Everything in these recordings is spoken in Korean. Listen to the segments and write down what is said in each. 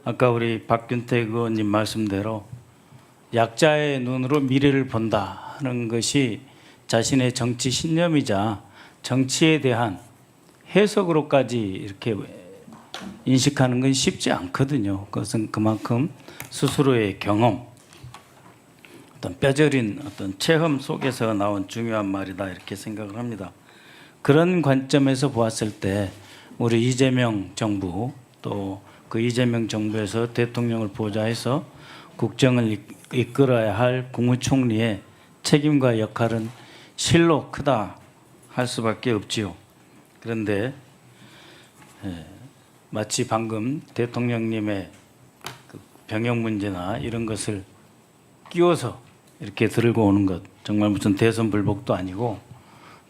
아까 우리 박균택 의원님 말씀대로 약자의 눈으로 미래를 본다 하는 것이 자신의 정치 신념이자 정치에 대한 해석으로까지 이렇게 인식하는 건 쉽지 않거든요. 그것은 그만큼 스스로의 경험, 어떤 뼈저린 어떤 체험 속에서 나온 중요한 말이다 이렇게 생각을 합니다. 그런 관점에서 보았을 때 우리 이재명 정부 또 그 이재명 정부에서 대통령을 보좌해서 국정을 이끌어야 할 국무총리의 책임과 역할은 실로 크다 할 수밖에 없지요. 그런데 마치 방금 대통령님의 그 병역 문제나 이런 것을 끼워서 이렇게 들고 오는 것 정말 무슨 대선 불복도 아니고,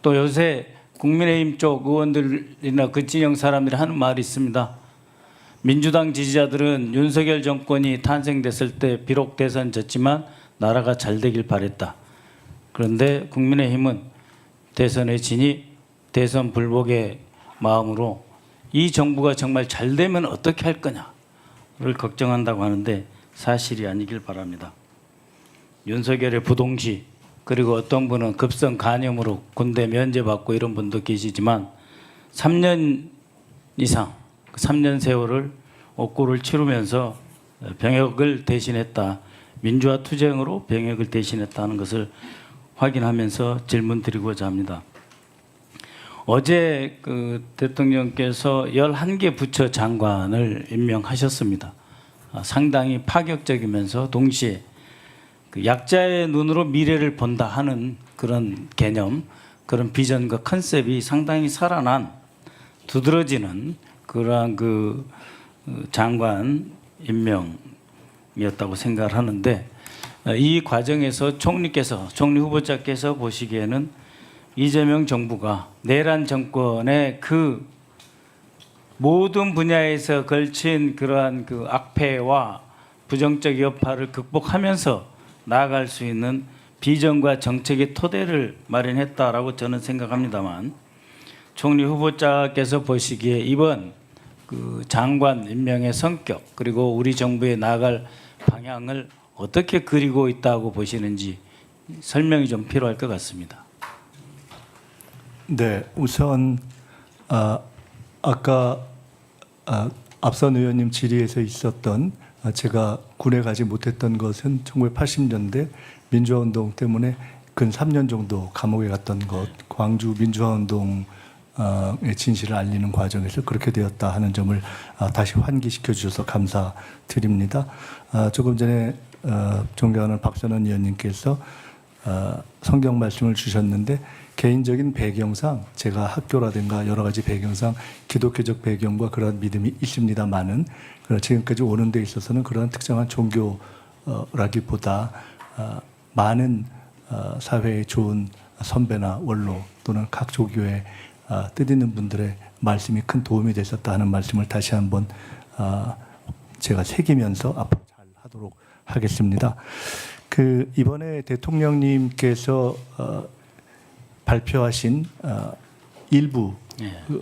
또 요새 국민의힘 쪽 의원들이나 그 진영 사람들이 하는 말이 있습니다. 민주당 지지자들은 윤석열 정권이 탄생됐을 때 비록 대선 졌지만 나라가 잘 되길 바랬다. 그런데 국민의힘은 대선에 지니 대선 불복의 마음으로 이 정부가 정말 잘 되면 어떻게 할 거냐를 걱정한다고 하는데 사실이 아니길 바랍니다. 윤석열의 부동시, 그리고 어떤 분은 급성 간염으로 군대 면제받고 이런 분도 계시지만 3년 이상 3년 세월을 옥고를 치르면서 병역을 대신했다. 민주화 투쟁으로 병역을 대신했다는 것을 확인하면서 질문 드리고자 합니다. 어제 그 대통령께서 11개 부처 장관을 임명하셨습니다. 상당히 파격적이면서 동시에 그 약자의 눈으로 미래를 본다 하는 그런 개념, 그런 비전과 컨셉이 상당히 살아난 두드러지는 그러한 그 장관 임명이었다고 생각을 하는데, 이 과정에서 총리 후보자께서 보시기에는 이재명 정부가 내란 정권의 그 모든 분야에서 걸친 그러한 그 악폐와 부정적 여파를 극복하면서 나아갈 수 있는 비전과 정책의 토대를 마련했다라고 저는 생각합니다만, 총리 후보자께서 보시기에 이번 그 장관 임명의 성격 그리고 우리 정부의 나아갈 방향을 어떻게 그리고 있다고 보시는지 설명이 좀 필요할 것 같습니다. 네, 우선 아까 앞선 의원님 질의에서 있었던 제가 군에 가지 못했던 것은 1980년대 민주화운동 때문에 근 3년 정도 감옥에 갔던 것, 광주 민주화운동의 진실을 알리는 과정에서 그렇게 되었다 하는 점을 다시 환기시켜 주셔서 감사드립니다. 조금 전에 존경하는 박선원 의원님께서 성경 말씀을 주셨는데, 개인적인 배경상 제가 학교라든가 여러 가지 배경상 기독교적 배경과 그런 믿음이 있습니다만은 지금까지 오는 데 있어서는 그런 특정한 종교라기보다 많은 사회에 좋은 선배나 원로 또는 각 조교의 뜻있는 분들의 말씀이 큰 도움이 됐었다 하는 말씀을 다시 한번 제가 새기면서 앞으로 잘 하도록 하겠습니다. 그 이번에 대통령님께서 발표하신 일부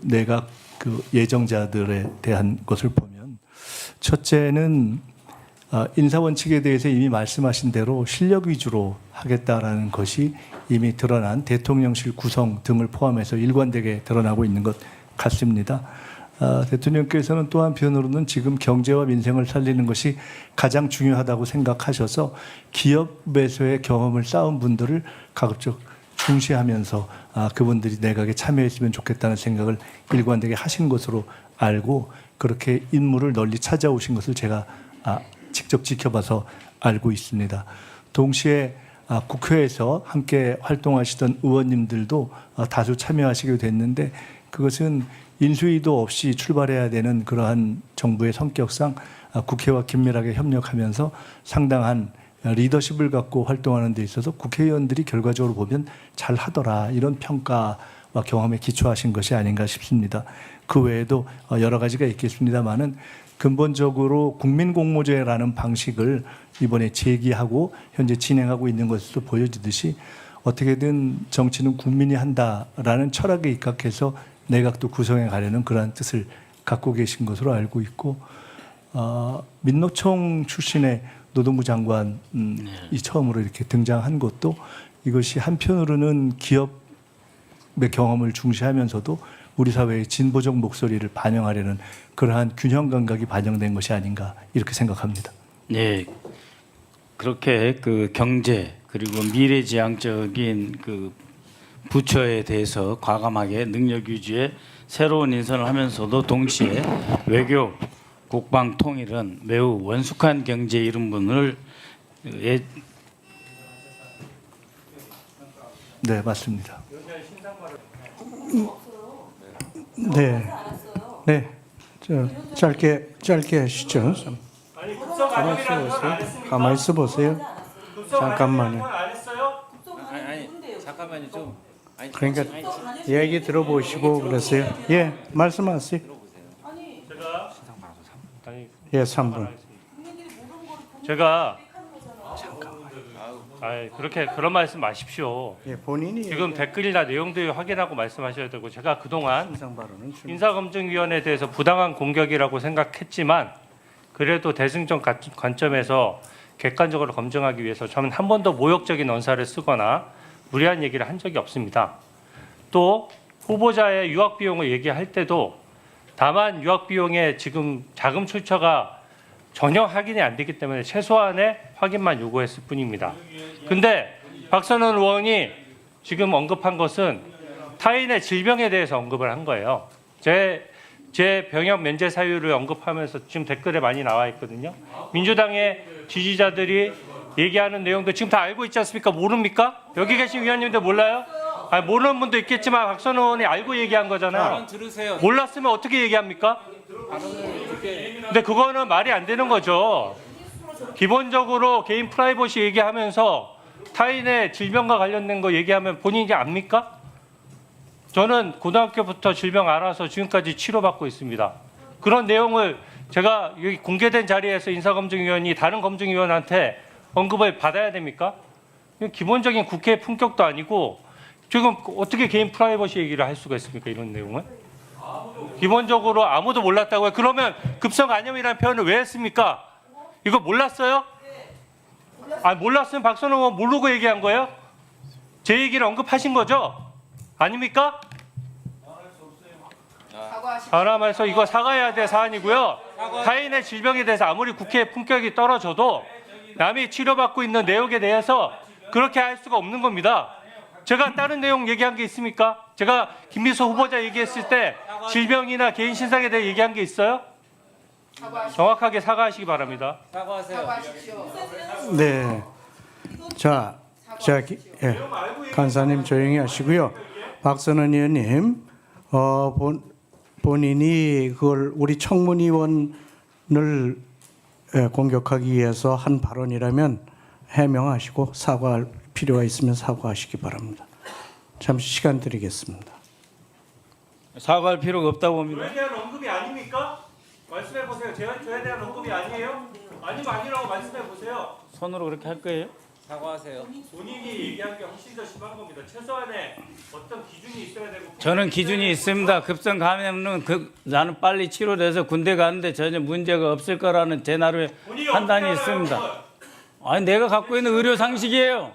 내각 그 예정자들에 대한 것을 보면, 첫째는 인사 원칙에 대해서 이미 말씀하신 대로 실력 위주로 하겠다라는 것이 이미 드러난 대통령실 구성 등을 포함해서 일관되게 드러나고 있는 것 같습니다. 대통령께서는 또 한편으로는 지금 경제와 민생을 살리는 것이 가장 중요하다고 생각하셔서 기업에서의 경험을 쌓은 분들을 가급적 중시하면서 그분들이 내각에 참여했으면 좋겠다는 생각을 일관되게 하신 것으로 알고, 그렇게 인물을 널리 찾아오신 것을 제가 직접 지켜봐서 알고 있습니다. 동시에 국회에서 함께 활동하시던 의원님들도 다수 참여하시게 됐는데, 그것은 인수위도 없이 출발해야 되는 그러한 정부의 성격상 국회와 긴밀하게 협력하면서 상당한 리더십을 갖고 활동하는 데 있어서 국회의원들이 결과적으로 보면 잘하더라, 이런 평가와 경험에 기초하신 것이 아닌가 싶습니다. 그 외에도 여러 가지가 있겠습니다만은 근본적으로 국민공모제라는 방식을 이번에 제기하고 현재 진행하고 있는 것으로 보여지듯이 어떻게든 정치는 국민이 한다라는 철학에 입각해서 내각도 구성해 가려는 그러한 뜻을 갖고 계신 것으로 알고 있고, 민노총 출신의 노동부 장관이 처음으로 이렇게 등장한 것도 이것이 한편으로는 기업의 경험을 중시하면서도 우리 사회의 진보적 목소리를 반영하려는 그러한 균형 감각이 반영된 것이 아닌가 이렇게 생각합니다. 네, 그렇게 그 경제 그리고 미래지향적인 그 부처에 대해서 과감하게 능력 유지에 새로운 인선을 하면서도 동시에 외교, 국방 통일은 매우 원숙한 경제 이런 분을 네, 맞습니다. 네, 네, 짧게 하시죠. 가만히 있어 보세요. 가만히 있어 보세요. 잠깐만요. 잠깐만요 좀. 그러니까 얘기 들어보시고 그러세요. 예, 말씀하세요. 예, 3분. 제가 그렇게 그런 말씀 마십시오. 예, 본인이 지금 댓글이나 내용들 확인하고 말씀하셔야 되고 제가 그동안 인사검증위원회에 대해서 부당한 공격이라고 생각했지만 그래도 대승적 관점에서 객관적으로 검증하기 위해서 저는 한 번도 모욕적인 언사를 쓰거나 무리한 얘기를 한 적이 없습니다. 또 후보자의 유학 비용을 얘기할 때도 다만 유학 비용의 지금 자금 출처가 전혀 확인이 안 되기 때문에 최소한의 확인만 요구했을 뿐입니다. 근데 박선원 의원이 지금 언급한 것은 타인의 질병에 대해서 언급을 한 거예요. 제 병역 면제 사유를 언급하면서 지금 댓글에 많이 나와 있거든요. 민주당의 지지자들이 얘기하는 내용도 지금 다 알고 있지 않습니까? 모릅니까? 여기 계신 위원님들 몰라요? 아니, 모르는 분도 있겠지만 박선원 의원이 알고 얘기한 거잖아요. 몰랐으면 어떻게 얘기합니까? 근데 그거는 말이 안 되는 거죠. 기본적으로 개인 프라이버시 얘기하면서 타인의 질병과 관련된 거 얘기하면 본인이 압니까? 저는 고등학교부터 질병 알아서 지금까지 치료받고 있습니다. 그런 내용을 제가 여기 공개된 자리에서 인사검증위원이 다른 검증위원한테 언급을 받아야 됩니까? 기본적인 국회의 품격도 아니고 지금 어떻게 개인 프라이버시 얘기를 할 수가 있습니까? 이런 내용은 기본적으로 아무도 몰랐다고요. 그러면 급성간염이라는 표현을 왜 했습니까? 이거 몰랐어요? 몰랐으면 박선호 의원 모르고 얘기한 거예요? 제 얘기를 언급하신 거죠? 아닙니까? 사람에서 이거 사과해야 될 사안이고요. 타인의 질병에 대해서 아무리 국회의 품격이 떨어져도 남이 치료받고 있는 내용에 대해서 그렇게 할 수가 없는 겁니다. 제가 다른 내용 얘기한 게 있습니까? 제가 김미수 후보자 얘기했을 때 질병이나 개인 신상에 대해 얘기한 게 있어요? 정확하게 사과하시기 바랍니다. 네. 자, 예. 간사님 조용히 하시고요. 박선원 의원님, 본인이 그걸 우리 청문위원을 공격하기 위해서 한 발언이라면 해명하시고 사과할 필요가 있으면 사과하시기 바랍니다. 잠시 시간 드리겠습니다. 사과할 필요가 없다고 봅니다. 저에 대한 언급이 아닙니까? 말씀해 보세요. 저에 대한 언급이 아니에요? 아니면 아니라고 말씀해 보세요. 손으로 그렇게 할 거예요? 사과하세요. 본인이 얘기한 게 훨씬 더 심한 겁니다. 최소한의 어떤 기준이 있어야 되고. 저는 기준이 있습니다. 급성 감염은 나는 빨리 치료돼서 군대 가는데 전혀 문제가 없을 거라는 제 나름의 판단이 있습니다. 아니 내가 갖고 있는 의료 상식이에요.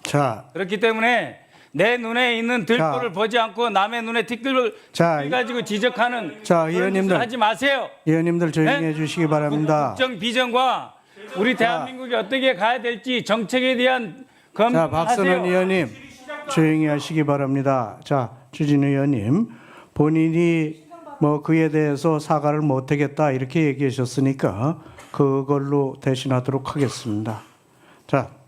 자, 그렇기 때문에 내 눈에 있는 들보를 보지 않고 남의 눈에 티끌을 가지고 지적하는 의원님들 하지 마세요. 의원님들 조용히 네? 해주시기 바랍니다. 국정 비전과 우리 대한민국이 어떻게 가야 될지 정책에 대한 자, 박선원 검토하세요. 의원님 조용히 하시기 바랍니다. 자, 주진 의원님 본인이 뭐 그에 대해서 사과를 못하겠다 이렇게 얘기하셨으니까 그걸로 대신하도록 하겠습니다. 자.